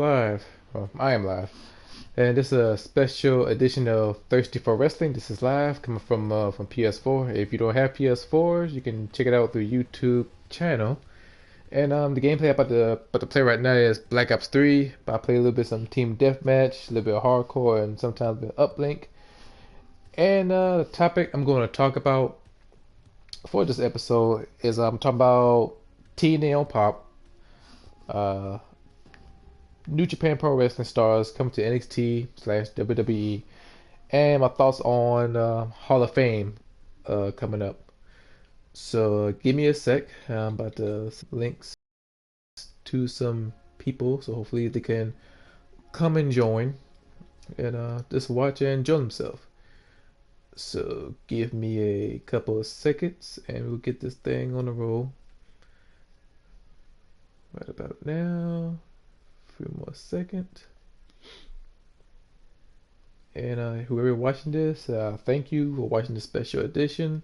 Live. Well, I am live. And this is a special edition of Thirsty for Wrestling. This is live coming from PS4. If you don't have PS4s, you can check it out through YouTube channel. And the gameplay I'm about to play right now is Black Ops 3. But I play a little bit some team deathmatch, a little bit of hardcore, and sometimes a bit of uplink. And the topic I'm going to talk about for this episode is I'm talking about TNA on Pop. Uh, New Japan Pro Wrestling stars coming to NXT slash WWE, and my thoughts on Hall of Fame coming up. So give me a sec. I'm about to links to some people, so hopefully they can come and join and just watch and enjoy themselves. So give me a couple of seconds, and we'll get this thing on the roll. Right about now. A few more seconds. And whoever watching this, thank you for watching this special edition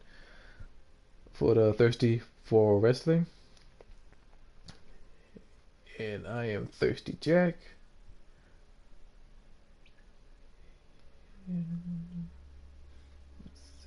for the Thirsty for Wrestling. And I am Thirsty Jack. And let's see.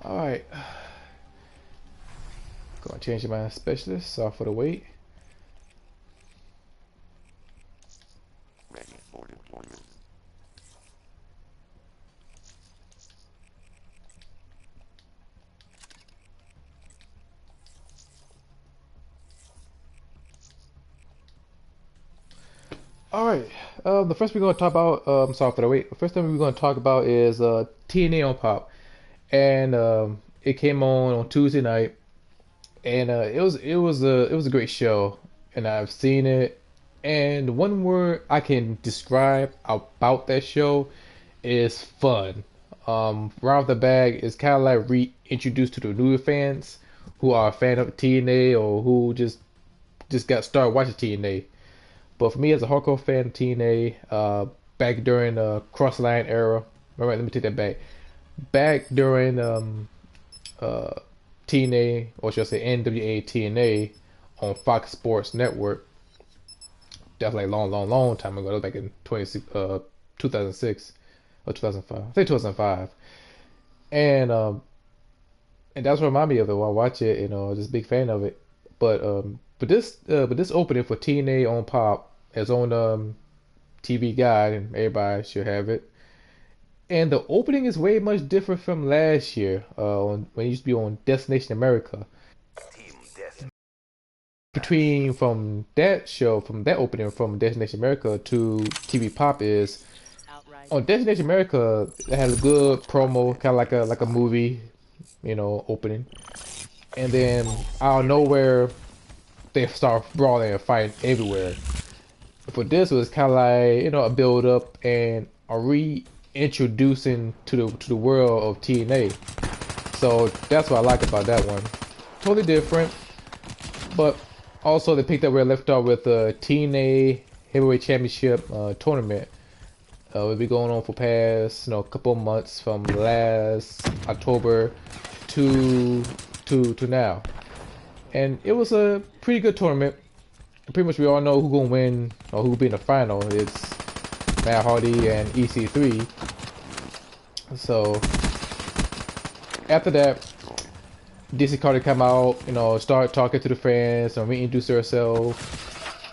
Alright. Gonna change my specialist. Sorry for the wait. Ready for deployment. Alright. The first we're gonna talk about sorry for the wait. The first thing we're gonna talk about is TNA on Pop. And it came on Tuesday night, and it was a great show, and I've seen it. And one word I can describe about that show is fun. Right off the bag, it's kind of like reintroduced to the newer fans who are a fan of TNA or who just got started watching TNA. But for me, as a hardcore fan of TNA, back during the Crossline era, all right, let me take that back. Back during uh, TNA, or should I say NWA TNA on Fox Sports Network. Definitely a long, long, long time ago. That was back in 2006 or 2005. I think 2005. And and that's what reminded me of it when I watch it. Just a big fan of it. But this opening for TNA on Pop is on TV Guide, and everybody should have it. And the opening is way much different from last year, when it used to be on Destination America. Team Death. Between from that show, from that opening from Destination America to TV Pop is on Destination America. It had a good promo, kind of like a movie, opening. And then out of nowhere, they start brawling and fighting everywhere. For this, it was kind of like a build up and a reintroducing to the world of TNA. So that's what I like about that one. Totally different, but also they picked up where I left off with the TNA Heavyweight Championship tournament. It'll be going on for past couple of months from last October to now, and it was a pretty good tournament. pretty much we all know who gonna win or who be in the final. It's Matt Hardy and EC3. So after that, DC Carter come out, start talking to the fans and reintroduce herself.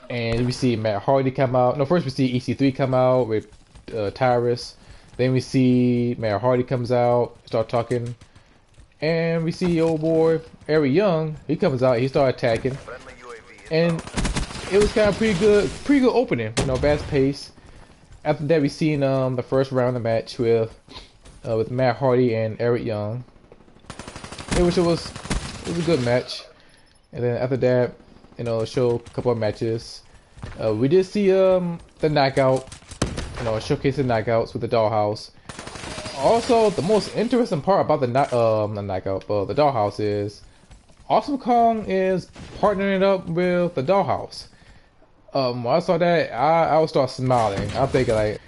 And we see Matt Hardy come out. No, first we see EC3 come out with Tyrus. Then we see Matt Hardy comes out, start talking. And we see old boy Eric Young. He comes out, he start attacking. And it was kind of pretty good opening, fast pace. After that, we seen the first round of the match with Matt Hardy and Eric Young. It was a good match. And then after that, show a couple of matches. We did see the knockout, showcase the knockouts with the Dollhouse. Also, the most interesting part about the Dollhouse is Awesome Kong is partnering up with the Dollhouse. When I saw that, I would start smiling. I'm thinking like,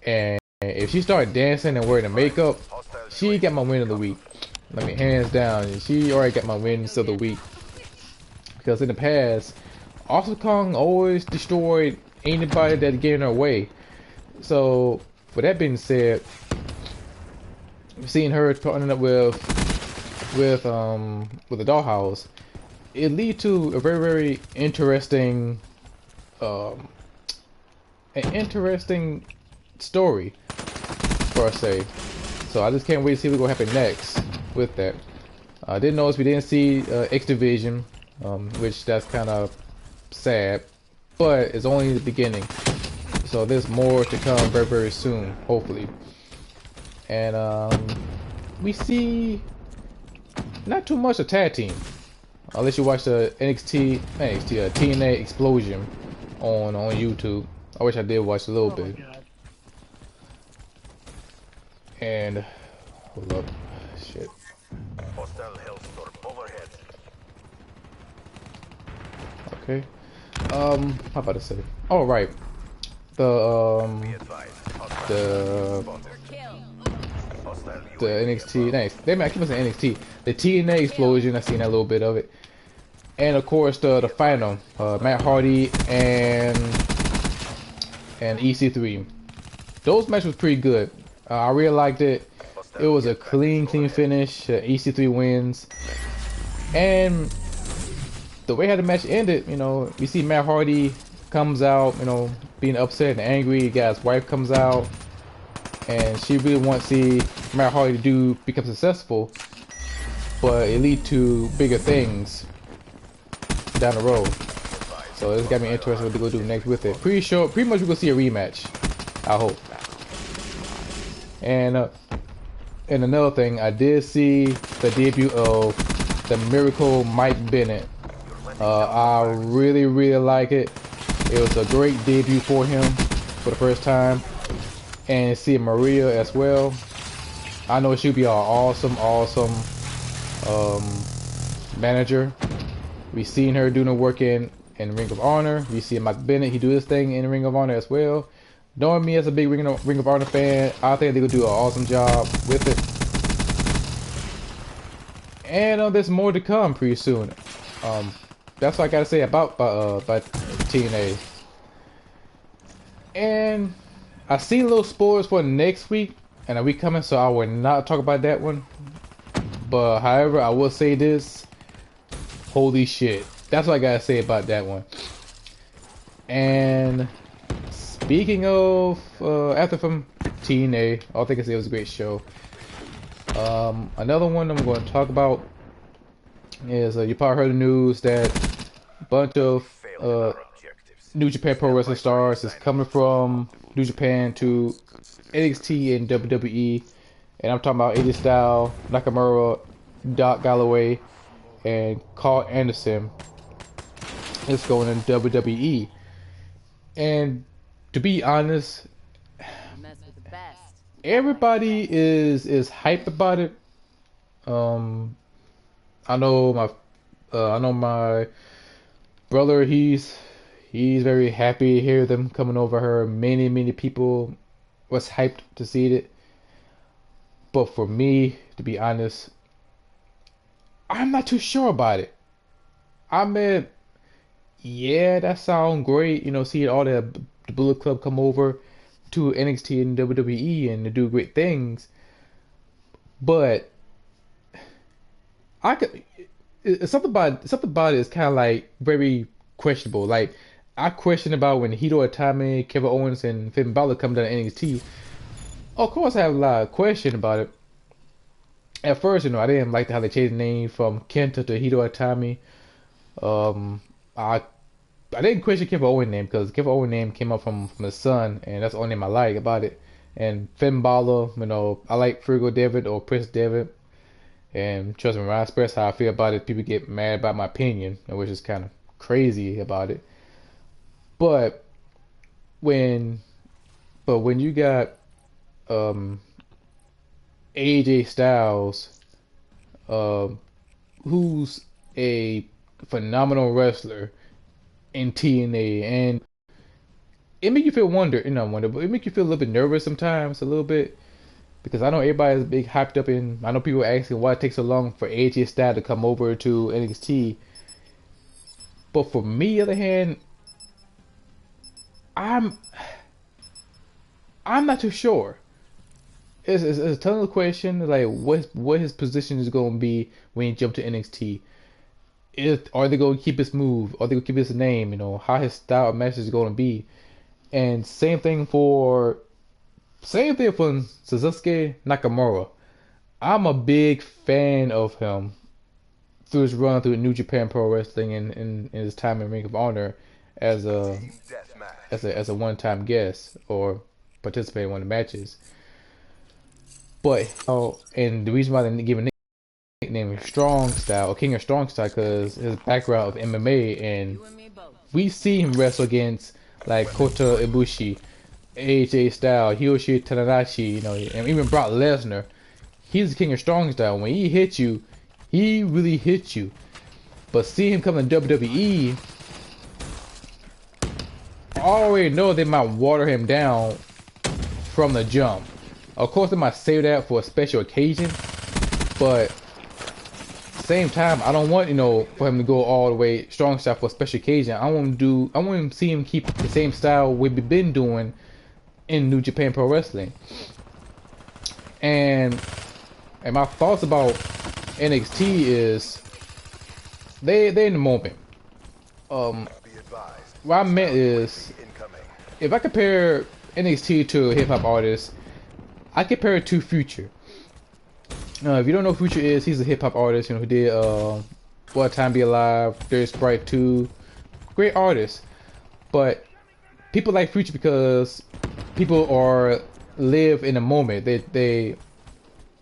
and if she started dancing and wearing the makeup, she got my win of the week. I mean, hands down, she already got my wins of the week. Because in the past, Awesome Kong always destroyed anybody that get in her way. So, with that being said, seeing her partnering up with the Dollhouse, it lead to a very, very interesting an interesting story per se. So I just can't wait to see what's gonna happen next with that. I didn't notice we didn't see X Division, which that's kind of sad, but it's only the beginning. So there's more to come very, very soon, hopefully. And we see not too much of tag team, unless you watch the TNA Explosion on YouTube. I wish I did watch a little bit. God. And hold up, shit. Hostile Hellstorm overhead. Okay. How about to say? Oh right. The Be advised. the Hostile the NXT. Nice. I keep saying NXT. The TNA Explosion. I seen a little bit of it. And of course the final, Matt Hardy and EC3. Those matches was pretty good. I really liked it. It was a clean finish. EC3 wins. And the way how the match ended, you see Matt Hardy comes out, being upset and angry. The guy's wife comes out, and she really wants to see Matt Hardy become successful, but it lead to bigger things down the road. So it's got me interested what they're gonna do next with it. Pretty much we're gonna see a rematch, I hope. And another thing, I did see the debut of the Miracle Mike Bennett. I really, really like it. It was a great debut for him for the first time. And see Maria as well. I know she'll be an awesome manager. We seen her doing her work in Ring of Honor. We see Mike Bennett, he do his thing in Ring of Honor as well. Knowing me as a big Ring of Honor fan, I think they're gonna do an awesome job with it. And there's more to come pretty soon. That's what I gotta say about TNA. And I seen little spoilers for next week and a week coming, so I will not talk about that one. But however, I will say this: holy shit! That's what I gotta say about that one. And speaking of after from TNA, all I think I say it was a great show. Another one I'm going to talk about is you probably heard the news that a bunch of New Japan Pro Wrestling stars is coming from New Japan to NXT and WWE, and I'm talking about AJ Styles, Nakamura, Doc Galloway, and Carl Anderson. It's going in WWE, and to be honest, everybody is hyped about it. I know my brother. He's very happy to hear them coming over her. Many people was hyped to see it. But for me, to be honest, I'm not too sure about it. I mean, yeah, that sound great. You know, seeing all the Bullet Club come over to NXT and WWE and to do great things. But I could something about it is kind of like very questionable. Like I question about when Hito Itami, Kevin Owens, and Finn Balor come down to NXT. Of course, I have a lot of question about it. At first, I didn't like how they changed the name from Kenta to Hito Itami. Um, I I didn't question Kevin Owens' name because Kevin Owens' name came up from his son, and that's the only name I like about it. And Finn Balor, I like Frigo David or Prince David. And trust me, when I express how I feel about it, people get mad about my opinion, which is kind of crazy about it. But when, when you got um, AJ Styles, um, who's a phenomenal wrestler in TNA, and it make you feel but it make you feel a little bit nervous sometimes, a little bit, because I know everybody's big hyped up in. I know people asking why it takes so long for AJ Styles to come over to NXT, but for me, on the other hand, I'm I'm not too sure. It's a ton of question like what his position is going to be when he jump to NXT. Are they going to keep his move? Are they going to keep his name? How his style of match is going to be. And same thing for Sasuke Nakamura. I'm a big fan of him through his run through New Japan Pro Wrestling and his time in Ring of Honor as a Team deathmatch. as a one-time guest or participate in one of the matches. But and the reason why they give a nickname Strong Style or King of Strong Style because his background of MMA, and we see him wrestle against like Kota Ibushi, AJ Styles, Hiroshi Tanahashi, and even Brock Lesnar. He's the King of Strong Style. When he hits you, he really hits you. But seeing him come in WWE, I already know they might water him down from the jump. Of course, they might save that for a special occasion, but same time, I don't want for him to go all the way strong style for a special occasion. I want to see him keep the same style we've been doing in New Japan Pro Wrestling. And my thoughts about NXT is they in the moment. What I meant is if I compare NXT to a hip hop artist, I compare it to Future. If you don't know who Future is, he's a hip hop artist, who did What Time Be Alive, Dirty Sprite 2, great artist. But people like Future because people live in the moment. They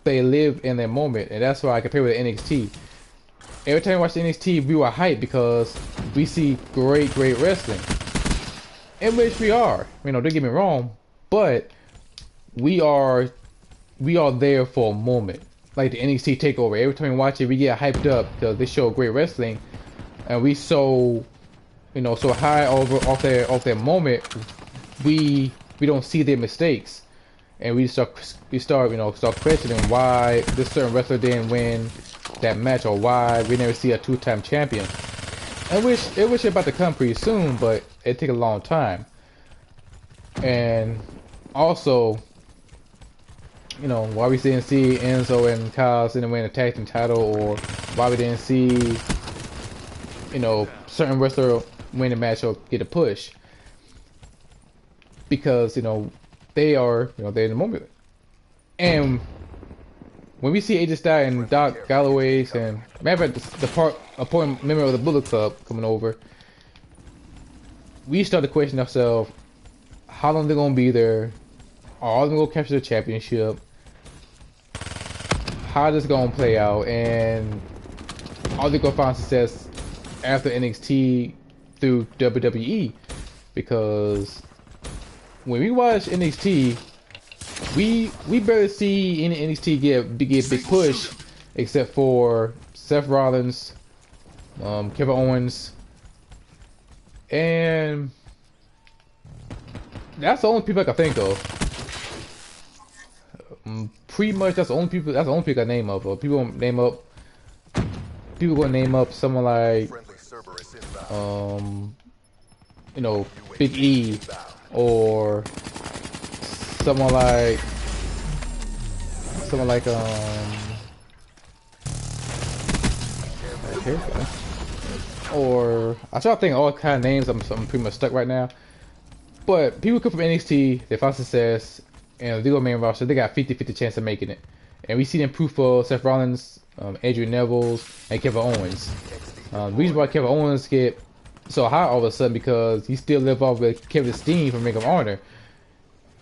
live in their moment, and that's why I compare with NXT. Every time we watch NXT, we were hyped because we see great wrestling, in which we are. Don't get me wrong, but we are there for a moment. Like the NXT takeover. Every time we watch it, we get hyped up because they show great wrestling, and we so high off their moment. We don't see their mistakes, and we start questioning why this certain wrestler didn't win that match or why we never see a two-time champion. And wish it's about to come pretty soon, but it take a long time. And also, why we didn't see Enzo and Kyle in the win a tag team title, or why we didn't see, certain wrestler win a match or get a push. Because, they are, they're in the moment. And when we see AJ Styles and Doc Galloway's and matter of fact, the important member of the Bullet Club coming over, we start to question ourselves, how long they're gonna be there? Are they gonna capture the championship? How this gonna play out? And are they gonna find success after NXT through WWE? Because when we watch NXT, we barely see any NXT get big push, except for Seth Rollins, Kevin Owens, and that's the only people I can think of. Pretty much that's the only people. That's the only people I name up. People gonna name up someone like um, you know, Big E, or someone like someone like okay, or I try to think of all kind of names. I'm pretty much stuck right now. But people come from NXT, they found success, and they go main roster. They got 50-50 chance of making it. And we see them proof of Seth Rollins, Andrew Neville's, and Kevin Owens. The reason why Kevin Owens get so high all of a sudden because he still live off with Kevin Steen from Ring of Honor.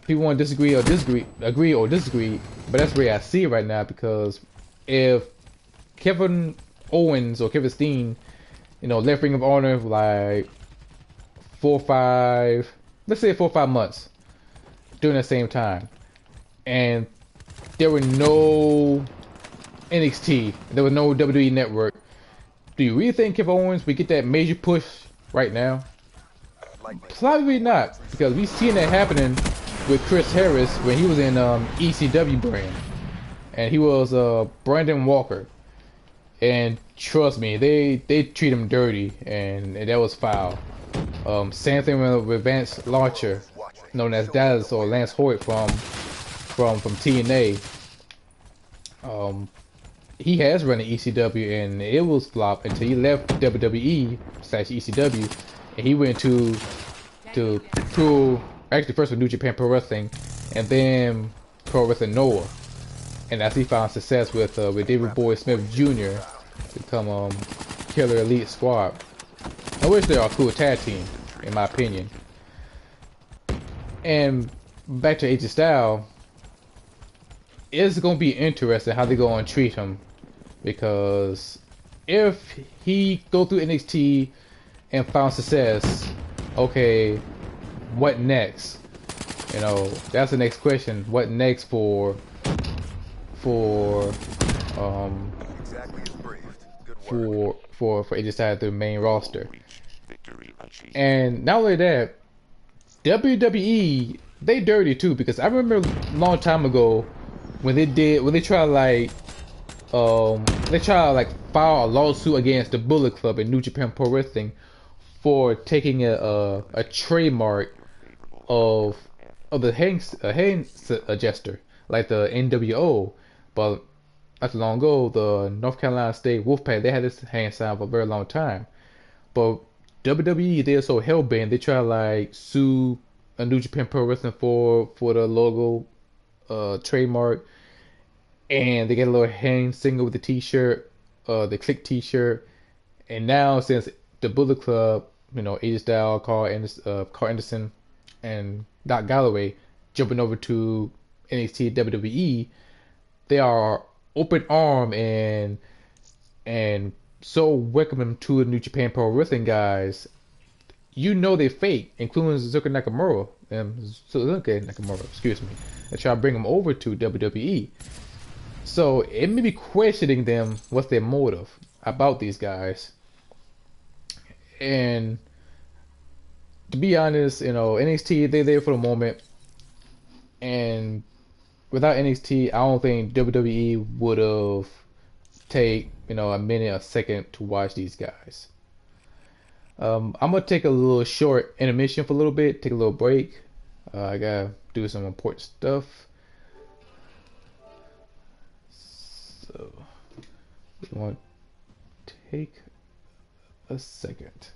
People want to agree or disagree, but that's the way I see it right now because if Kevin Owens or Kevin Steen, left Ring of Honor for like 4 or 5, let's say 4 or 5 months during the same time, and there were no NXT, there was no WWE Network. Do you really think Kevin Owens would get that major push right now? Probably not, because we've seen that happening with Chris Harris when he was in ECW brand, and he was Brandon Walker, and trust me, they treat him dirty, and that was foul. Same thing with Vance Launcher, known as Dallas or Lance Hoyt from TNA. He has run an ECW and it was flop until he left WWE/ECW, and he went to actually first with New Japan Pro Wrestling, and then Pro Wrestling Noah, and as he found success with David Boy Smith Jr. to become Killer Elite Squad. I wish they are a cool tag team, in my opinion. And back to AJ Styles, it's gonna be interesting how they're gonna treat him, because if he go through NXT and found success, okay, what next? That's the next question. What next for AJ Styles to the main roster? And not only that, WWE, they dirty too, because I remember a long time ago when they tried to file a lawsuit against the Bullet Club in New Japan Pro Wrestling for taking a trademark of the hand gesture, like the NWO. But not too long ago, the North Carolina State Wolfpack, they had this hand sign for a very long time. But WWE, they're so hellbent, they try to sue a New Japan Pro Wrestling for the logo trademark, and they get a little hand single with the T-shirt, the Click T-shirt, and now since the Bullet Club, AJ Styles, Carl Anderson, and Doc Galloway jumping over to NXT WWE, they are open arm and so welcoming to the New Japan Pro Wrestling guys. They fake, including Suzuki Nakamura, excuse me, and try to bring them over to WWE. So it may be questioning them, what's their motive about these guys. And to be honest, NXT, they're there for the moment, and without NXT, I don't think WWE would have take a minute, a second to watch these guys. I'm gonna take a little short intermission for a little bit, take a little break. I gotta do some important stuff. So we want to take a second.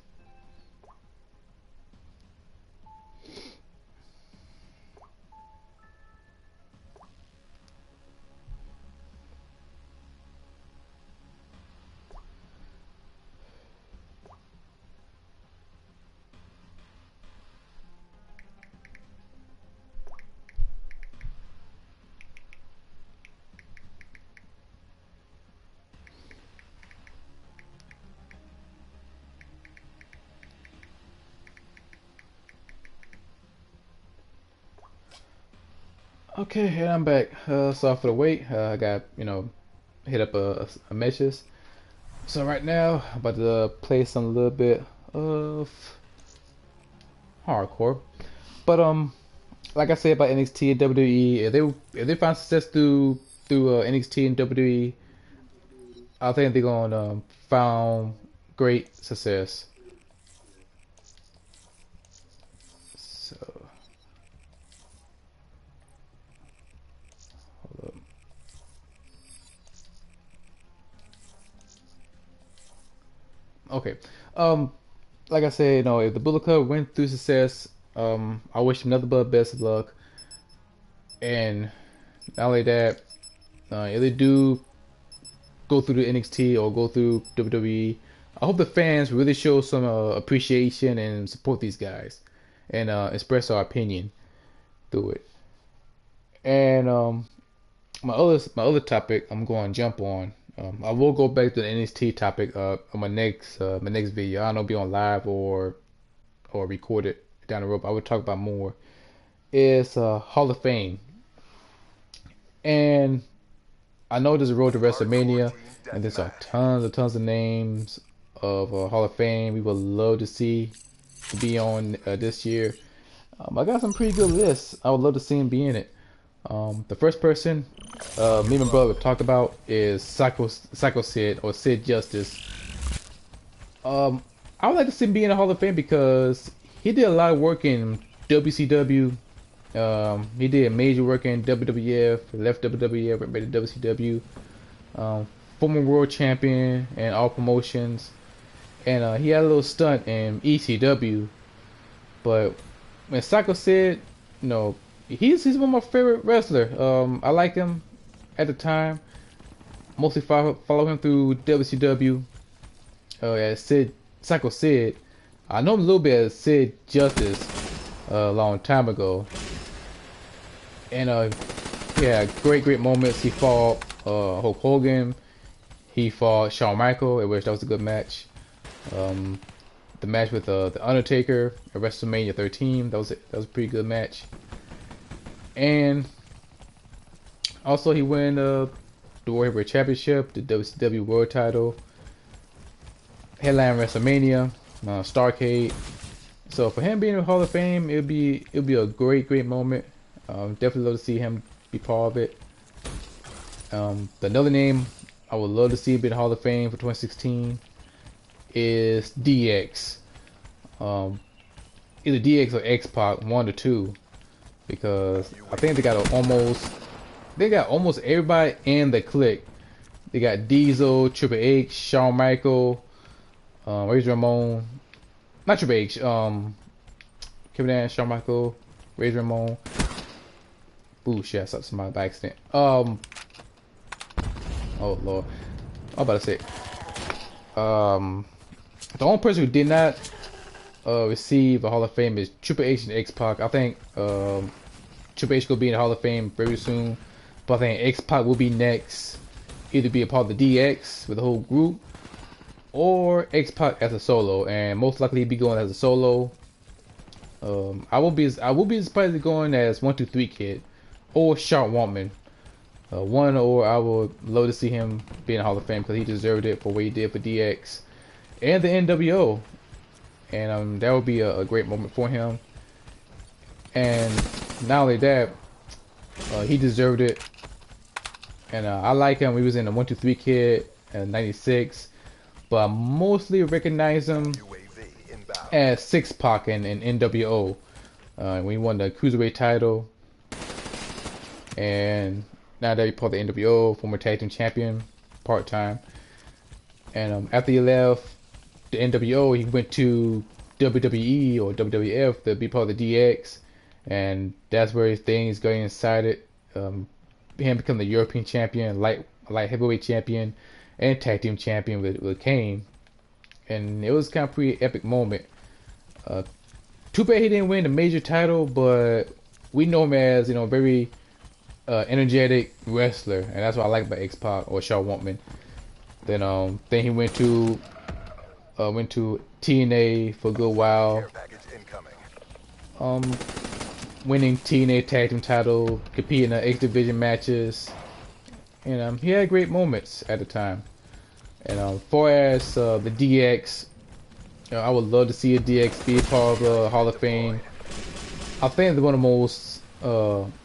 Okay, and I'm back. Sorry for the wait. I got, hit up a message. So right now, I'm about to play some little bit of hardcore. But like I said about NXT and WWE, if they find success through NXT and WWE, I think they're gonna found great success. Okay. Um, like I said, if the Bullet Club went through success, I wish them nothing but best of luck. And not only that, if they do go through the NXT or go through WWE, I hope the fans really show some appreciation and support these guys, and express our opinion through it. And my other topic I'm going to jump on. I will go back to the NXT topic on my next video. I don't know, be on live or record it down the road. But I would talk about more. Is Hall of Fame, and I know there's a road to WrestleMania, and there's tons of names of Hall of Fame we would love to see to be on this year. I got some pretty good lists. I would love to see him be in it. The first person me and my brother talked about is Psycho Sid or Sid Justice. I would like to see him be in the Hall of Fame because he did a lot of work in WCW. He did major work in WWF, left WWF, went back to WCW. Former world champion and all promotions, and he had a little stunt in ECW. But when Psycho Sid, he's one of my favorite wrestler. I like him at the time. Mostly follow him through WCW. As Psycho Sid. I know him a little bit as Sid Justice a long time ago. And he had great moments. He fought Hulk Hogan. He fought Shawn Michaels, which that was a good match. The match with the Undertaker at WrestleMania 13, that was a pretty good match. And also he won the World Heavyweight Championship, the WCW World Title, headline WrestleMania, Starrcade. So for him being in the Hall of Fame, it'll be a great moment. Definitely love to see him be part of it. Another name I would love to see be in the Hall of Fame for 2016 is DX. Either DX or X-Pac, one or two, because I think they got almost everybody in the clique. They got Diesel, Triple H, Shawn Michaels, Razor Ramon, not Triple H, Kevin Nash, Shawn Michaels, Razor Ramon. Ooh, shit, I shot somebody by accident. Oh lord, I'm about to say. The only person who did not receive a Hall of Fame is Triple H and X-Pac. I think Triple H will be in the Hall of Fame very soon, but I think X-Pac will be next. Either be a part of the DX with the whole group, or X-Pac as a solo, and most likely he'll be going as a solo. I will be surprised going as 1-2-3 Kid or Sharp Woman. One or I would love to see him be in the Hall of Fame because he deserved it for what he did for DX and the NWO, and that would be a great moment for him. And not only that, he deserved it. And I like him. He was in the 1-2-3 Kid in '96, but I mostly recognize him as Six Pac in NWO when he won the Cruiserweight title. And now that he's part of the NWO, former tag team champion, part time. And after he left the NWO, he went to WWE or WWF to be part of the DX, and that's where things getting excited. Him become the European champion, light heavyweight champion, and tag team champion with Kane, and it was kind of a pretty epic moment. Too bad he didn't win the major title, but we know him as very energetic wrestler, and that's what I like about X-Pac or Shaw Wontman. Then he went to TNA for a good while, winning TNA tag team title, competing in X Division matches, and he had great moments at the time. And far as the DX, I would love to see a DX be a part of the Hall of Fame. I think they're one of the most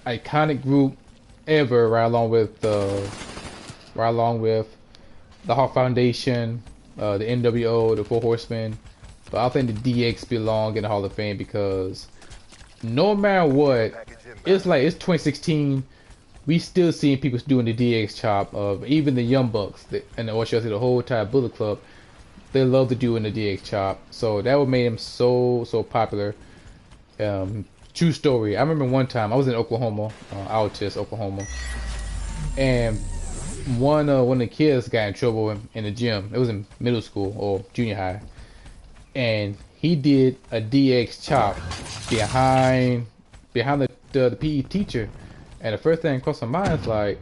iconic group ever, right along with the Hawk Foundation, the NWO, the Four Horsemen. But I think the DX belong in the Hall of Fame because no matter what, it's 2016. We still seeing people doing the DX chop of even the Young Bucks and the whole entire Bullet Club. they love to do in the DX chop. So that would make him so popular. True story. I remember one time I was in Oklahoma, Altus, Oklahoma, and one of the kids got in trouble in the gym. It was in middle school or junior high, and he did a DX chop behind the PE teacher. And the first thing across my mind is like,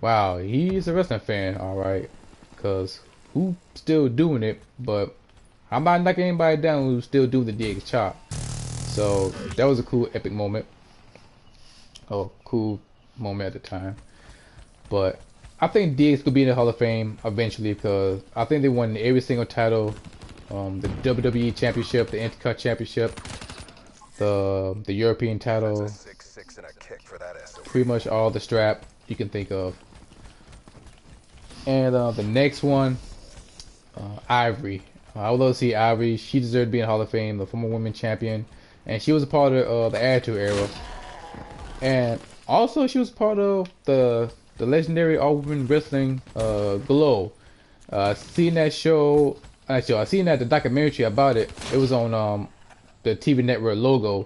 wow, he's a wrestling fan, all right, because who still doing it? But I'm not knocking anybody down who still do the DX chop. So that was a cool epic moment, or cool moment at the time. But I think DX could be in the Hall of Fame eventually because I think they won every single title, the WWE Championship, the Intercontinental Championship, the European title, pretty much all the strap you can think of. And the next one, Ivory. I would love to see Ivory. She deserved to be in the Hall of Fame, the former women's champion, and she was a part of the Attitude Era. And also, she was part of the legendary all-women wrestling Glow. Seen that show. Actually, I seen that the documentary about it. It was on the TV network logo,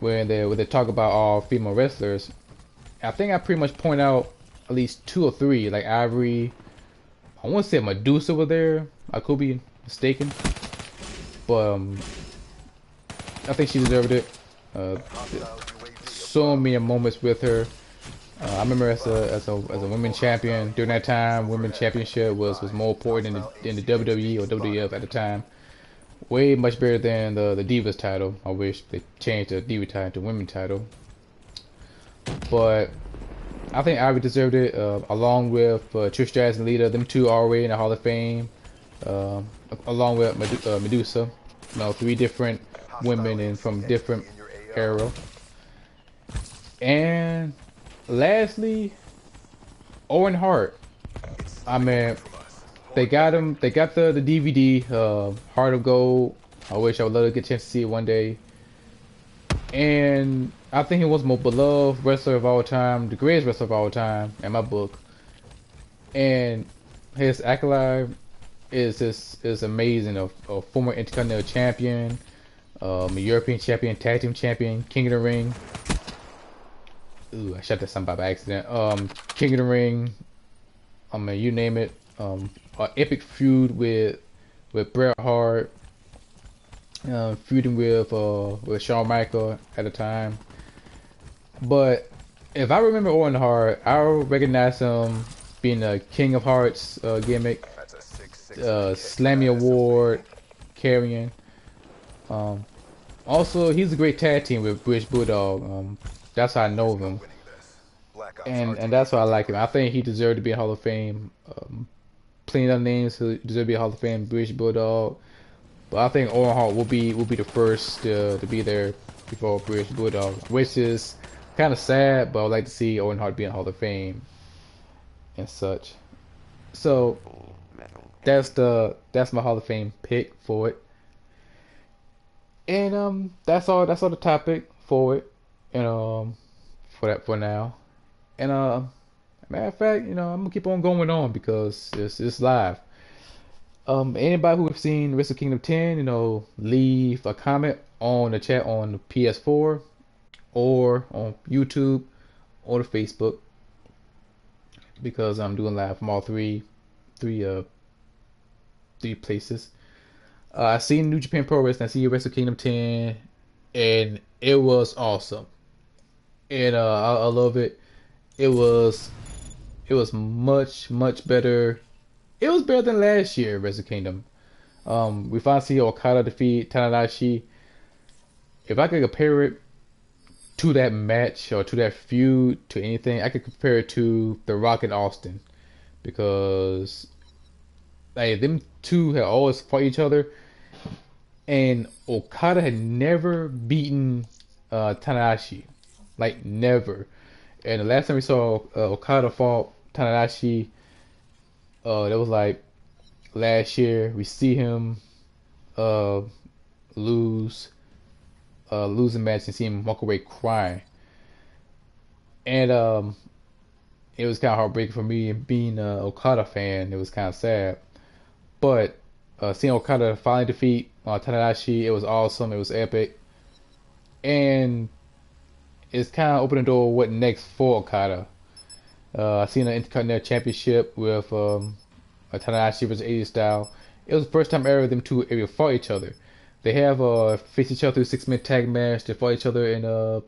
where they talk about all female wrestlers. I think I pretty much point out at least 2 or 3, like Ivory. I want to say Medusa was there. I could be mistaken, but I think she deserved it. So many moments with her. I remember as a women's champion during that time. Women's championship was more important in the WWE or WWF at the time. Way much better than the Divas title. I wish they changed the Diva title to women's title. But I think Ivy deserved it, along with Trish Stratus and Lita. Them two are already in the Hall of Fame, along with Medusa. 3 different women and from different era. And lastly, Owen Hart. I mean, they got him. They got the DVD, Heart of Gold. I wish I would love to get a chance to see it one day. And I think he was the most beloved wrestler of all time, the greatest wrestler of all time in my book. And his accolade is amazing. A former Intercontinental Champion, a European Champion, Tag Team Champion, King of the Ring. Ooh, I shot that something by accident. King of the Ring. I mean, you name it. An epic feud with Bret Hart. Feuding with Shawn Michaels at the time. But if I remember Owen Hart, I recognize him being a King of Hearts gimmick, Slammy Award carrying. Also, he's a great tag team with British Bulldog. That's how I know him, and that's why I like him. I think he deserved to be in Hall of Fame. Plenty of names who deserve to be in Hall of Fame, British Bulldog. But I think Owen Hart will be the first to be there before British Bulldog, which is kind of sad. But I'd like to see Owen Hart be in Hall of Fame and such. So that's my Hall of Fame pick for it. And that's all the topic for it. And for now. And matter of fact, I'm gonna keep on going on because it's live. Anybody who have seen Wrestle Kingdom 10, leave a comment on the chat on the PS4 or on YouTube or the Facebook because I'm doing live from all three places. I seen New Japan Pro Wrestling. I see Wrestle Kingdom 10, and it was awesome. And I love it. It was much better. It was better than last year, Wrestle Kingdom. We finally see Okada defeat Tanahashi. If I could compare it to that match or to that feud to anything, I could compare it to The Rock and Austin because them two had always fought each other, and Okada had never beaten Tanahashi, like never. And the last time we saw Okada fought Tanahashi, that was like last year. We see him lose a match and see him walk away crying. And it was kind of heartbreaking for me being an Okada fan. It was kind of sad. But seeing Okada finally defeat Tanahashi, it was awesome. It was epic, and it's kind of opening the door what next for Okada. I seen an Intercontinental Championship with Tanahashi versus AJ Styles. It was the first time ever them two ever fought each other. They have faced each other through 6-man tag match. They fought each other in a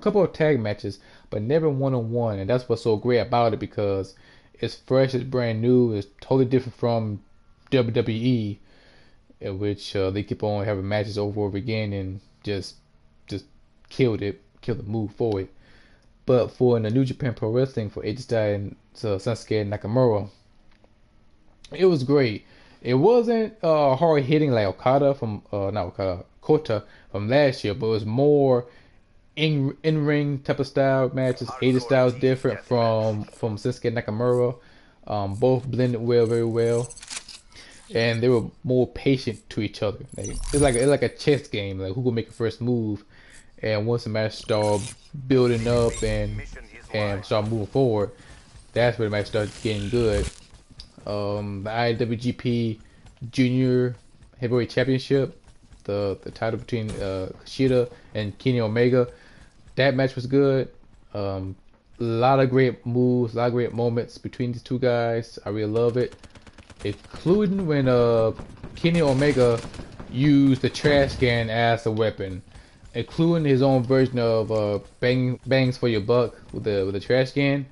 couple of tag matches, but never one on one. And that's what's so great about it because it's fresh, it's brand new, it's totally different from WWE, in which they keep on having matches over and over again and just killed the move forward. But for the New Japan Pro Wrestling for AJ Styles and Sasuke Nakamura, it was great. It wasn't hard hitting like Okada from not Okada Kota from last year, but it was more in ring type of style matches. AJ Styles different from Sasuke Nakamura. Both blended well, very well, and they were more patient to each other. Like, it's like a chess game. Like who will make the first move, and once the match start building up and start moving forward, that's where the match starts getting good. The IWGP Junior Heavyweight Championship, the title between Kushida and Kenny Omega, that match was good. A lot of great moves, a lot of great moments between these two guys. I really love it, including when Kenny Omega used the trash can as a weapon, including his own version of bangs for your buck with the trash can.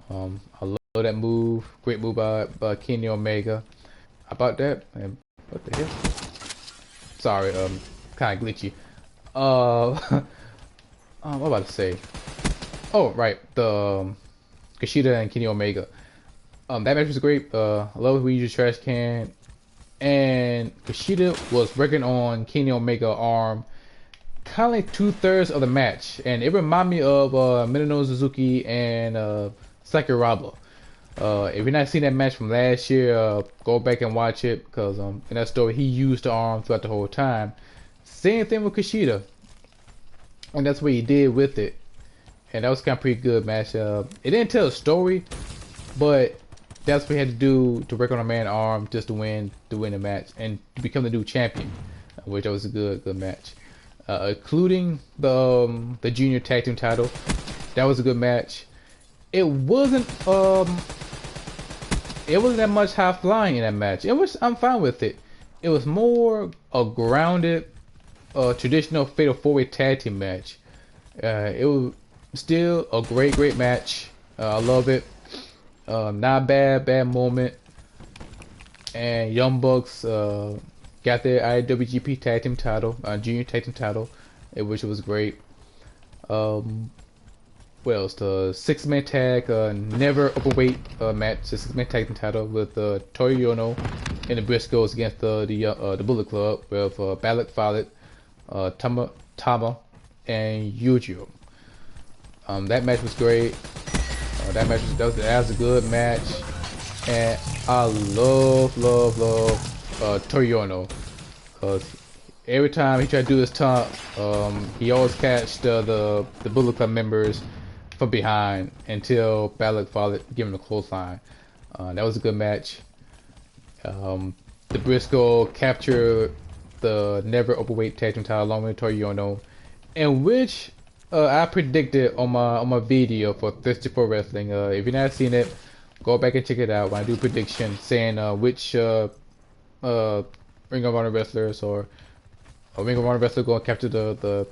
I love that move. Great move by Kenny Omega. About that, and what the hell? Sorry, kind of glitchy. What am I about to say? Oh, right, the Kushida and Kenny Omega. That match was great. I love when he used trash can, and Kushida was working on Kenny Omega arm, kind of like 2/3 of the match, and it reminded me of Minoru Suzuki and Sakuraba. If you're not seeing that match from last year, go back and watch it because in that story he used the arm throughout the whole time. Same thing with Kushida, and that's what he did with it, and that was kind of pretty good match. It didn't tell a story, but that's what he had to do to work on a man's arm just to win the match and to become the new champion, which was a good match. Including the junior tag team title, that was a good match. It wasn't that much high flying in that match. I'm fine with it. It was more a grounded, traditional fatal 4-way tag team match. It was still a great match. I love it. Not bad moment. And Young Bucks got their IWGP tag team title, junior tag team title, which was great. What else? The 6-man tag, never openweight match, the 6-man tag team title with Toru Yano and the Briscoes against the Bullet Club with Balak Fawley, Tama, and Yujiro. That match was great. That was a good match, and I love Toru Yano because every time he tried to do his taunt, he always catched the Bullet Club members from behind until Balak Fawley gave him the clothesline. That was a good match. The Briscoe captured the never openweight tag team title along with Toru Yano, in which I predicted on my video for Thirsty for Wrestling. If you're not seen it, go back and check it out when I do prediction saying which Ring of Honor wrestlers or Ring of Honor wrestler going to capture the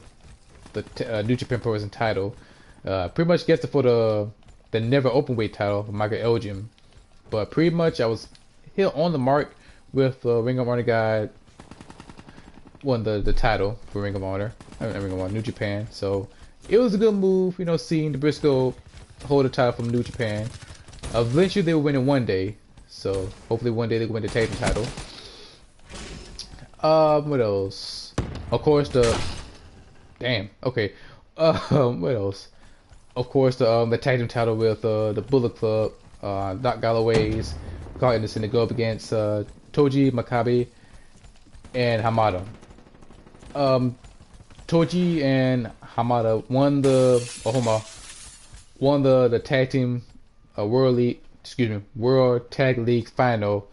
New Japan Pro Wrestling title. Pretty much guessed it for the never openweight title for Michael Elgin, but pretty much I was hit on the mark with Ring of Honor guy won the title for Ring of Honor, Ring of Honor New Japan. So it was a good move, seeing the Briscoe hold the title from New Japan. Eventually they will win it one day, so hopefully one day they will win the tag team title. What else? Of course what else? Of course the tag team title with the Bullet Club, Doc Galloway's Carl Anderson to go up against Toji Makabe and Hamada. Toji and Hamada won the tag team World Tag League final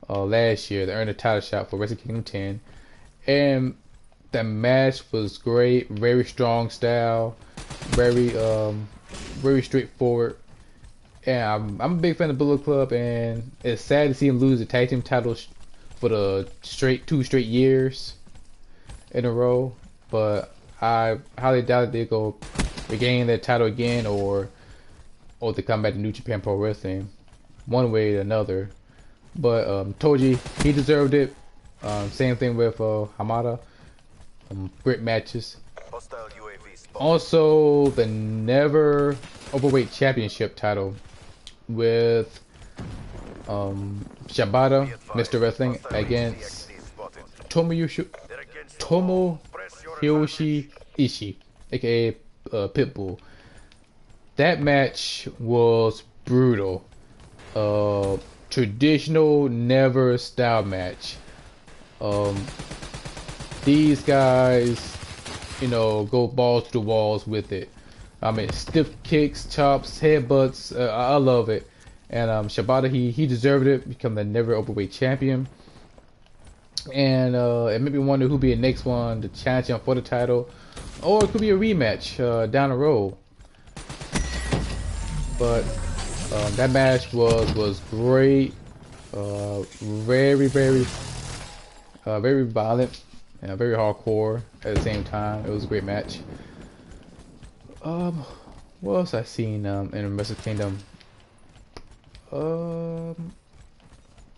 last year. They earned a title shot for Wrestle Kingdom 10, and the match was great. Very strong style, very very straightforward. And I'm a big fan of Bullet Club, and it's sad to see him lose the tag team titles for the two straight years in a row. But I highly doubt they go regain their title again, or to come back to New Japan Pro Wrestling, one way or another. But Toji, he deserved it. Same thing with Hamada. Great matches. Hostile UAV spotted. Also, the never overweight championship title with Shibata, Mr. Wrestling, against Tomoyoshi They're against the wall. Press your Tomoyoshi Ishii, aka Pitbull. That match was brutal. Traditional never style match. These guys, go balls to the walls with it. I mean, stiff kicks, chops, headbutts. I love it. And Shibata, he deserved it. Become the never overweight champion. And it made me wonder who'd be the next one to challenge him for the title, or it could be a rematch down the road. But that match was great. Very very violent and very hardcore at the same time. It was a great match. What else I seen in Wrestle Kingdom?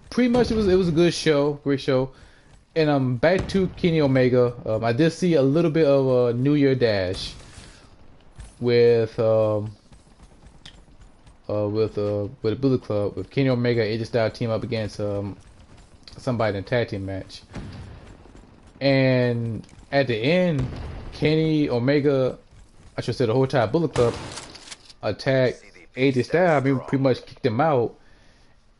Pretty much it was a good show, great show. And back to Kenny Omega. I did see a little bit of a New Year Dash with the Bullet Club, with Kenny Omega and AJ Styles team up against somebody in a tag team match. And at the end, Kenny Omega, I should say the whole entire Bullet Club, attacked AJ Styles. I mean, pretty much kicked him out.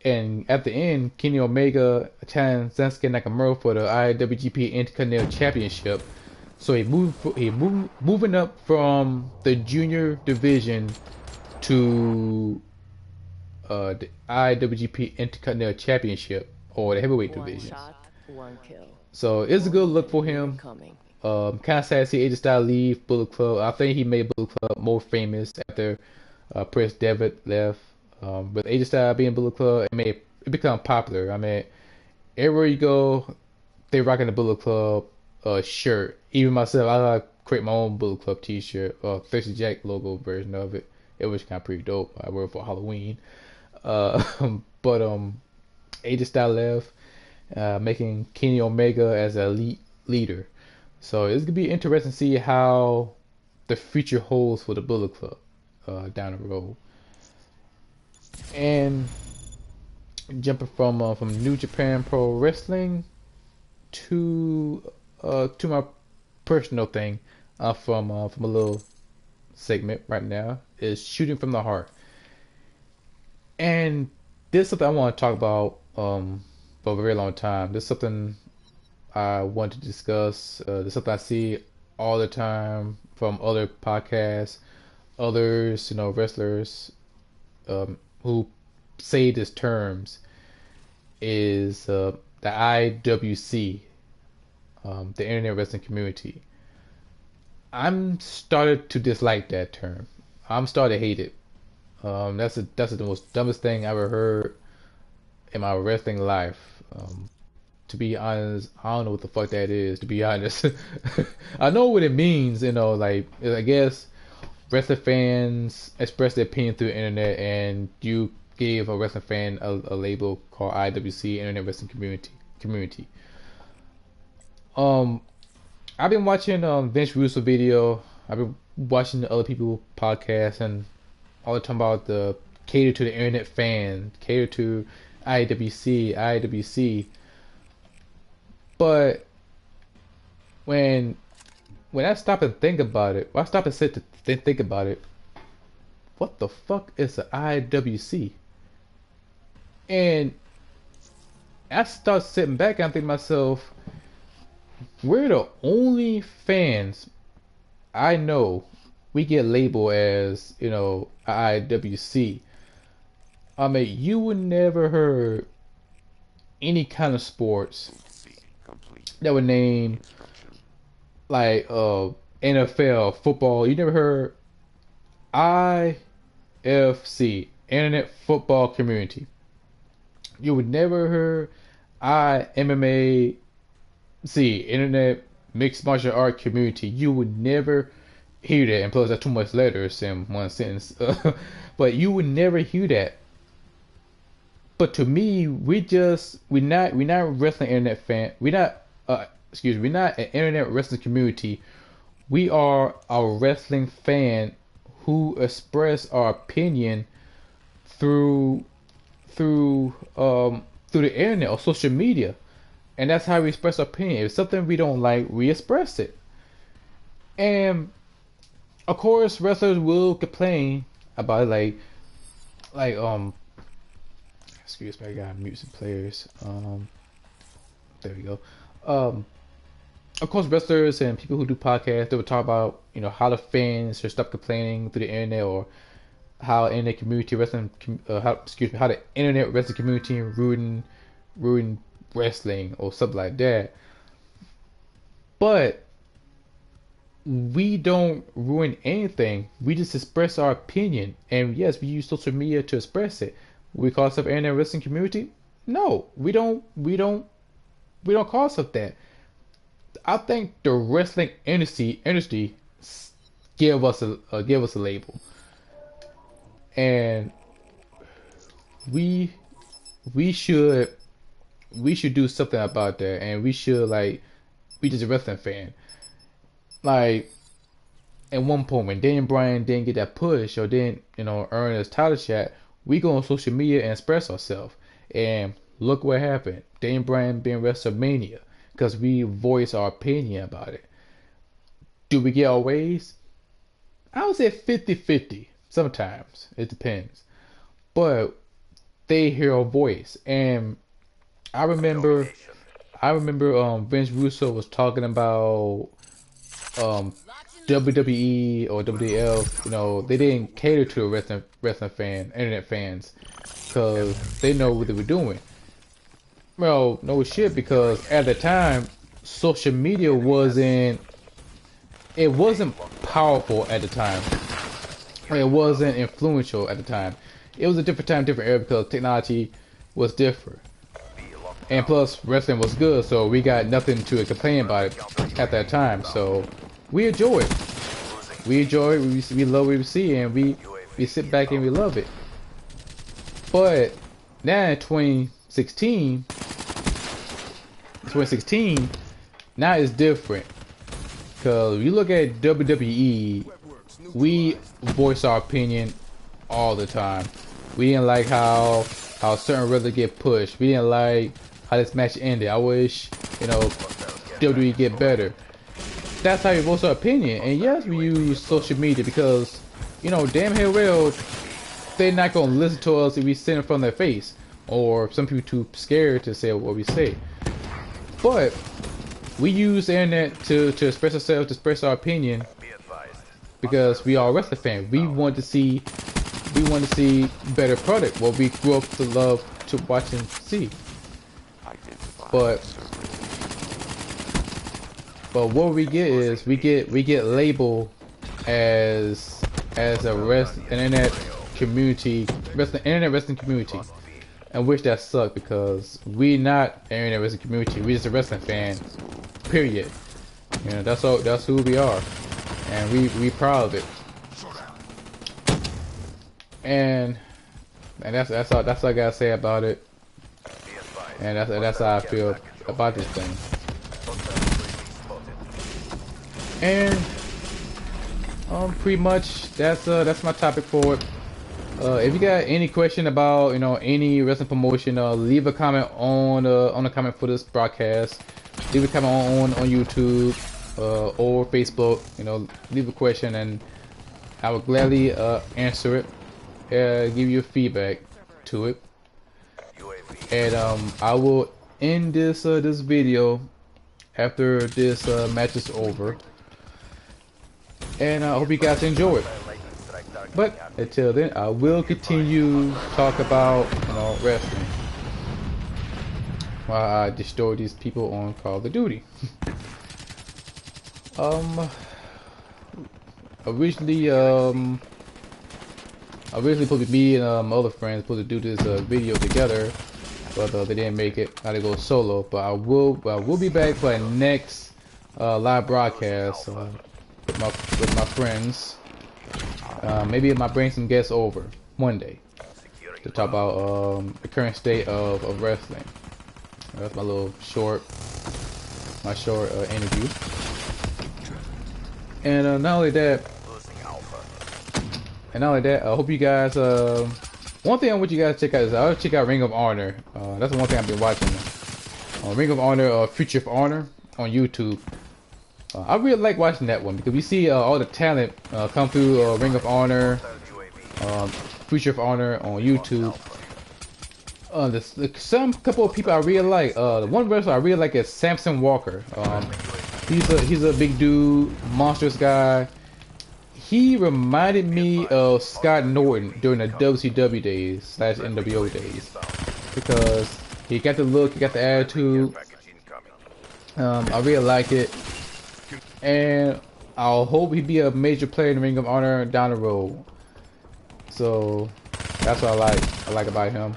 And at the end, Kenny Omega challenged Shinsuke Nakamura for the IWGP Intercontinental Championship. So moving up from the junior division to the IWGP Intercontinental Championship, or the heavyweight division. One kill. So it's a good look for him. Kind of sad to see AJ Styles leave Bullet Club. I think he made Bullet Club more famous after Prince Devitt left. With AJ Styles being Bullet Club, it become popular. I mean, everywhere you go, they rocking the Bullet Club shirt. Even myself, I like create my own Bullet Club T-shirt, Thirsty Jack logo version of it. It was kind of pretty dope. I wore it for Halloween. But AJ Styles left, making Kenny Omega as a elite leader. So it's gonna be interesting to see how the future holds for the Bullet Club down the road. And jumping from New Japan Pro Wrestling to my personal thing from a little segment right now is Shooting from the Heart. And this is something I want to talk about for a very long time. This is something I want to discuss. This is something I see all the time from other podcasts, others, wrestlers who say these terms, is the IWC, the Internet Wrestling Community. I'm started to dislike that term. I'm starting to hate it. That's the most dumbest thing I ever heard in my wrestling life. To be honest, I don't know what the fuck that is. To be honest, I know what it means. Like, I guess wrestling fans express their opinion through the internet, and you gave a wrestling fan a label called IWC, Internet Wrestling Community. I've been watching Vince Russo video. I've been watching the other people podcasts, and all the time about the cater to the internet fan, cater to IWC. But when I stop and think about it, when I stop and sit to think about it, what the fuck is the IWC? And I start sitting back and I think to myself, we're the only fans I know we get labeled as, IWC. I mean, you would never heard any kind of sports that would name like NFL, football. You never heard IFC, Internet Football Community. You would never heard IMMAC, Internet Mixed Martial Art Community. You would never hear that. And plus, that's too much letters in one sentence. But you would never hear that. But to me, we're not wrestling internet fan. We're not an internet wrestling community. We are a wrestling fan who express our opinion through through the internet or social media, and that's how we express our opinion. If it's something we don't like, we express it. And of course, wrestlers will complain about it, like excuse me, I got mute some players. There we go. Um, of course, wrestlers and people who do podcasts, they would talk about how the fans should stop complaining through the internet, or how internet community wrestling, how the internet wrestling community ruin wrestling or something like that. But we don't ruin anything. We just express our opinion, and yes, we use social media to express it. We call ourselves internet wrestling community? No, we don't. We don't call ourselves that. I think the wrestling industry give us a label, and we we should do something about that, and we should be just a wrestling fan. Like at one point when Daniel Bryan didn't get that push or didn't earn his title shot, we go on social media and express ourselves. And look what happened. Daniel Bryan being WrestleMania because we voice our opinion about it. Do we get our ways? I would say 50-50. Sometimes. It depends. But they hear our voice. And I remember Vince Russo was talking about WWE or WWF. They didn't cater to a wrestling fan, internet fans, because they know what they were doing. Well, no shit, because at the time, social media wasn't powerful at the time. It wasn't influential at the time. It was a different time, different era, because technology was different. And plus, wrestling was good, so we got nothing to complain about it at that time. So we enjoy it. We love what we see, and we sit back and we love it. But now in 2016, now it's different. Because you look at WWE, we voice our opinion all the time. We didn't like how certain wrestlers get pushed. We didn't like how this match ended. I wish, WWE get better. That's how we voice our opinion. And yes, we use social media because, damn hell well, they're not going to listen to us if we sit in front of their face. Or some people too scared to say what we say. But we use the internet to express ourselves, to express our opinion, because we are a wrestling fan. We want to see better product. What we grew up to love to watch and see. But what we get is we get labeled as an internet wrestling community. And which that sucked, because we not an internet wrestling community. We just a wrestling fan. Period. That's who we are, and we proud of it. And that's all I gotta say about it. And that's how I feel about this thing. And pretty much that's my topic for it. If you got any question about any wrestling promotion, leave a comment on the comment for this broadcast. Leave a comment on YouTube or Facebook. Leave a question and I will gladly answer it. Give you feedback to it. And I will end this video after this match is over. And I hope you guys enjoy it. But until then, I will continue to talk about wrestling. while I destroy these people on Call of Duty. um, originally, supposed to be me and other friends supposed to do this video together, but they didn't make it. I had to go solo. But I will be back for a next live broadcast with my friends. Maybe I might bring some guests over one day to talk about the current state of wrestling. That's my little short interview. And not only that, I hope you guys. One thing I want you guys to check out is I'll check out Ring of Honor. That's the one thing I've been watching. Ring of Honor, Future of Honor on YouTube. I really like watching that one because we see all the talent come through Ring of Honor, Future of Honor on YouTube. Some couple of people I really like. The one wrestler I really like is Samson Walker. He's a big dude, monstrous guy. He reminded me of Scott Norton during the WCW days / NWO days because he got the look, he got the attitude. I really like it, and I hope he be a major player in the Ring of Honor down the road. So that's what I like about him.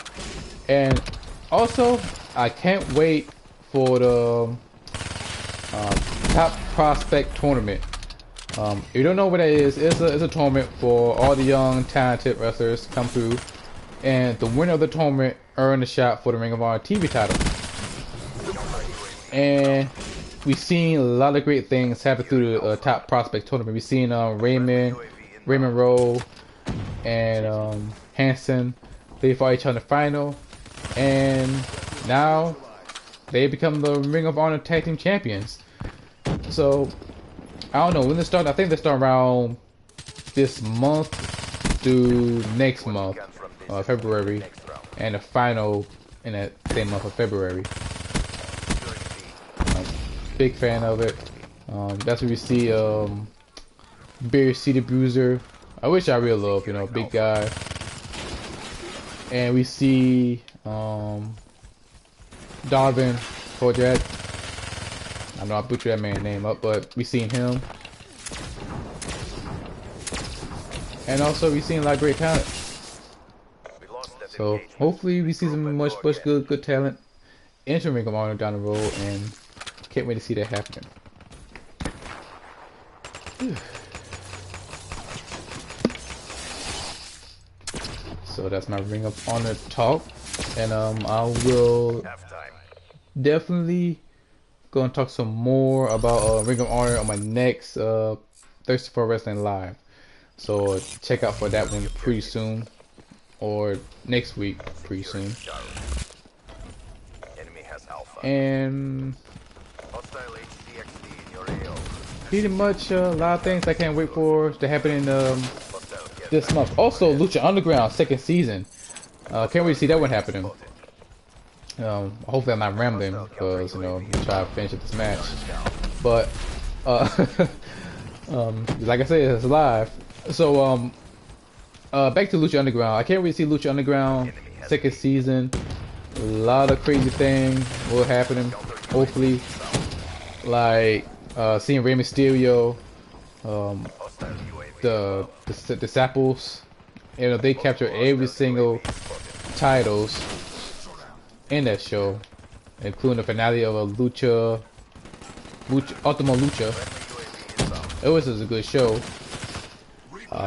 And also, I can't wait for the Top Prospect Tournament. If you don't know what that is, it's a tournament for all the young, talented wrestlers come through, and the winner of the tournament earn a shot for the Ring of Honor TV title. And we've seen a lot of great things happen through the Top Prospect Tournament. We've seen Raymond Rowe, and Hanson. They fought each other in the final, and now they become the Ring of Honor Tag Team Champions. So I don't know when they start. I think they start around this month to next month, February, and the final in that same month of February. Big fan of it. That's where we see Barry City Bruiser. I wish I really love, big guy. And we see Darvin Kojak. I know I butchered that man's name up, but we seen him. And also we seen a lot of great talent. So hopefully we see some much good talent enter Ring of Honor down the road, and can't wait to see that happening. So that's my Ring of Honor talk, and I will definitely go and talk some more about Ring of Honor on my next Thirsty for Wrestling Live. So check out for that one pretty soon, or next week pretty soon. And pretty much a lot of things I can't wait for to happen in this month. Also, Lucha Underground second season. Can't wait to see that one happening. Hopefully I'm not rambling because we try to finish up this match. But like I said, it's live. So back to Lucha Underground. I can't wait to see Lucha Underground second season. A lot of crazy things will happen. Hopefully, like seeing Rey Mysterio, the Sapples, they capture every single titles in that show, including the finale of a Lucha Ultima Lucha. It was just a good show.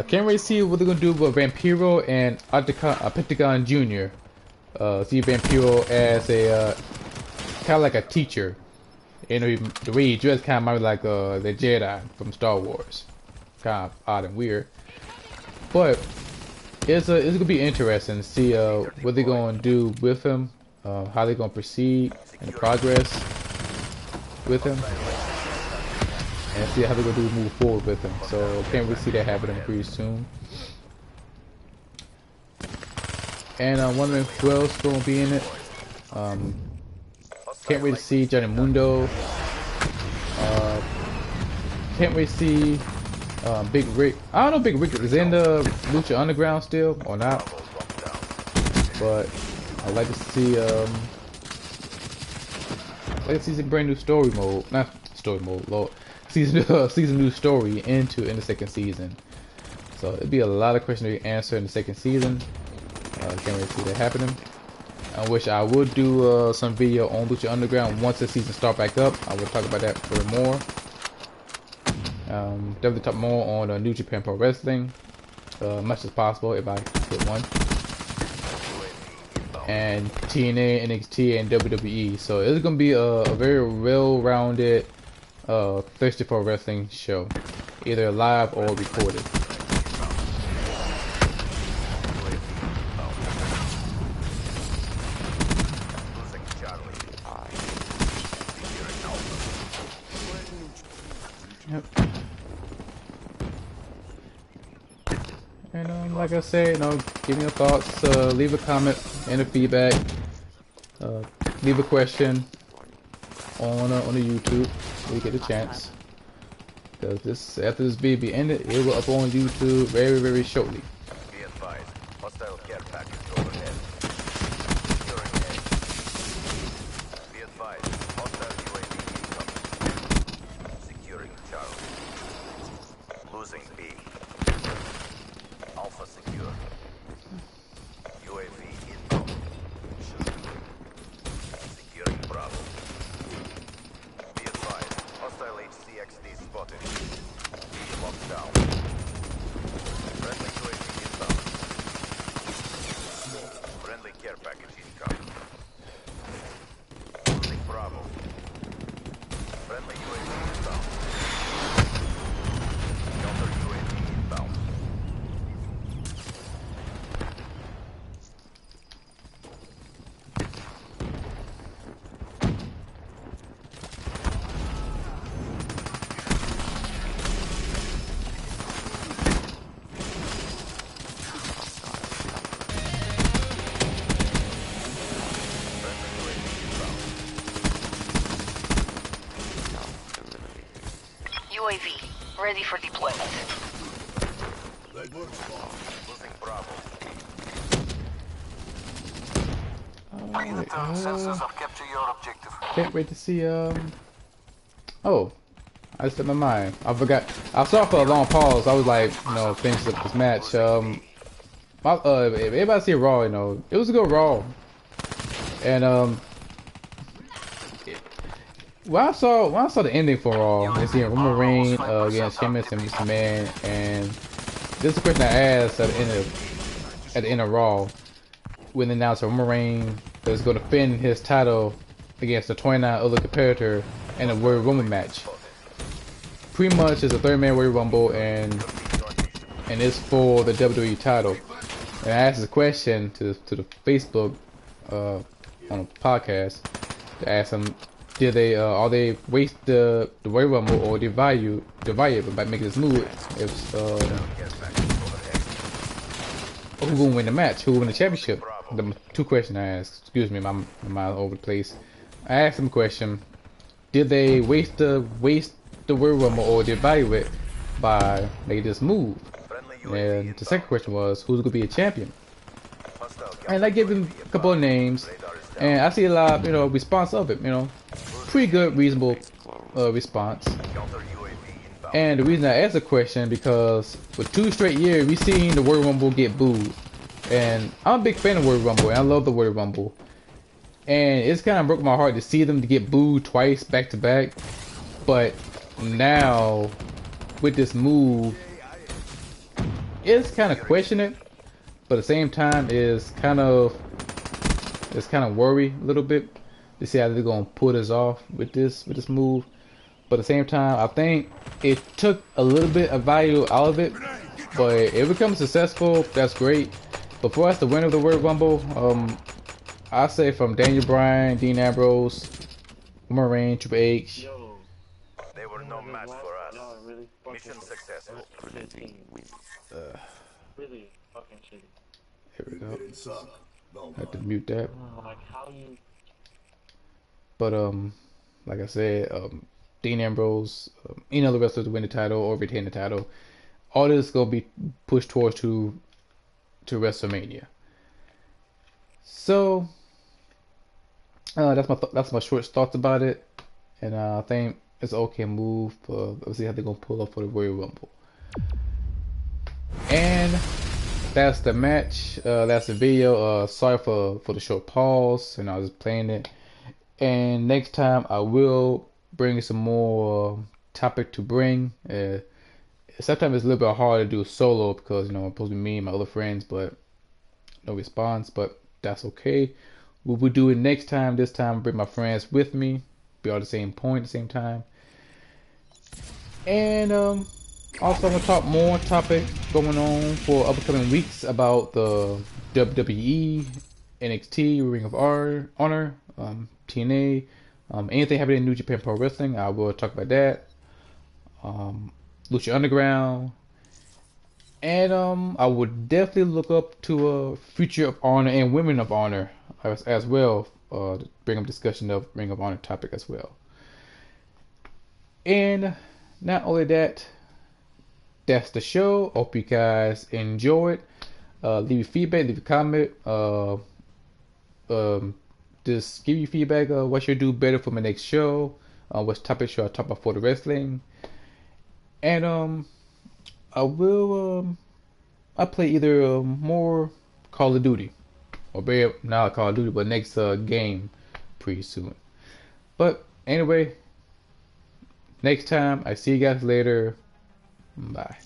Can't really see what they're gonna do with Vampiro and Pentagon Jr. See Vampiro as a kind of like a teacher. The way he dressed kind of might be like the Jedi from Star Wars. Kind of odd and weird, but it's gonna be interesting to see what they're gonna do with him, how they're gonna proceed and the progress with him, and see how they're gonna move forward with him. So can't really see that happening pretty soon. And I'm wondering who else gonna be in it. Can't wait to see Johnny Mundo. Can't wait to see Big Rick. I don't know if Big Rick is in the Lucha Underground still or not, but I'd like to see like a season brand new story mode, not story mode, Lord, season season new story in the second season. So it'd be a lot of questions to answer in the second season. Can't really see that happening. I wish I would do some video on Lucha Underground once the season start back up. I will talk about that for more. Definitely talk more on New Japan Pro Wrestling, much as possible if I get one. And TNA, NXT, and WWE. So it's gonna be a very well-rounded Thirsty for Wrestling show, either live or recorded. Yep. And like I said, give me your thoughts, leave a comment and a feedback, leave a question on the YouTube when you get a chance. Because this, after this video be ended, it will up on YouTube very, very shortly. Be advised, hostile care package overhead. Securing A. Be advised, hostile UAV incoming. Securing Charlie. Losing B. Alpha secure. UAV incoming. Securing Bravo. Be advised, hostile HCXD spotted. B locked down. Friendly UAV inbound. Friendly care package incoming. Losing Bravo. Friendly UAV inbound. Counter UAV inbound. UAV, ready for deployment. Losing Bravo. Alright, have captured your objective. can't wait to see, oh, I just slipped my mind. I forgot. I saw for a long pause. I was like, finish up this match. Everybody see Raw, it was a good Raw. And, when I saw the ending for Raw, it's seeing Roman Reigns against Sheamus and Mr. Man, and this is the question I asked at the end of Raw when they announced Roman Reigns was going to defend his title against the 29 other competitor in a Royal Rumble match. Pretty much it's a 30-man Royal Rumble, and it's for the WWE title. And I asked the question to the Facebook on a podcast to ask them, did they are they waste the Royal Rumble or divide it by making this move? If who gonna win the match? Who will win the championship? The two questions I asked. Excuse me, my mind all over the place. I asked them a question: did they waste the Royal Rumble or divide it by making this move? And the second question was, who's gonna be a champion? And I gave them a couple of names, and I see a lot, response of it. Pretty good, reasonable response. And the reason I asked the question because for 2 straight years we seen the Royal Rumble get booed, and I'm a big fan of Royal Rumble, and I love the Royal Rumble. And it's kind of broke my heart to see them to get booed twice back to back. But now with this move, it's kind of questioning, but at the same time it's kind of worry a little bit to see how they're gonna pull this off with this move. But at the same time, I think it took a little bit of value out of it. But if it becomes successful, that's great. But for us to win of the Royal Rumble, I say from Daniel Bryan, Dean Ambrose, Roman Reigns, Triple H. They were no match for us. Mission successful. Really fucking shitty. Here we go. I have to mute that. Like how you. But like I said, Dean Ambrose, any other wrestler to win the title or retain the title, all this is gonna be pushed towards to WrestleMania. So That's my short thoughts about it, and I think it's an okay move. Let's see how they're gonna pull up for the Royal Rumble. And that's the match. That's the video. Sorry for the short pause, and I was just playing it. And next time I will bring some more topic to bring. Sometimes it's a little bit hard to do solo because I'm supposed to be me and my other friends, but no response. But that's okay. We'll do it next time. This time, bring my friends with me. Be all the same point at the same time. And also, I'm gonna talk more topic going on for upcoming weeks about the WWE, NXT, Ring of Honor, TNA, anything happening in New Japan Pro Wrestling. I will talk about that. Lucha Underground, and I would definitely look up to a Future of Honor and Women of Honor as well. To bring up discussion of Ring of Honor topic as well. And not only that, that's the show. Hope you guys enjoy it. Leave your feedback, leave a comment. Just give you feedback. What should I do better for my next show? What topic should I talk about for the wrestling? And I play either more Call of Duty or not Call of Duty, but next game pretty soon. But anyway, next time I see you guys later. Bye.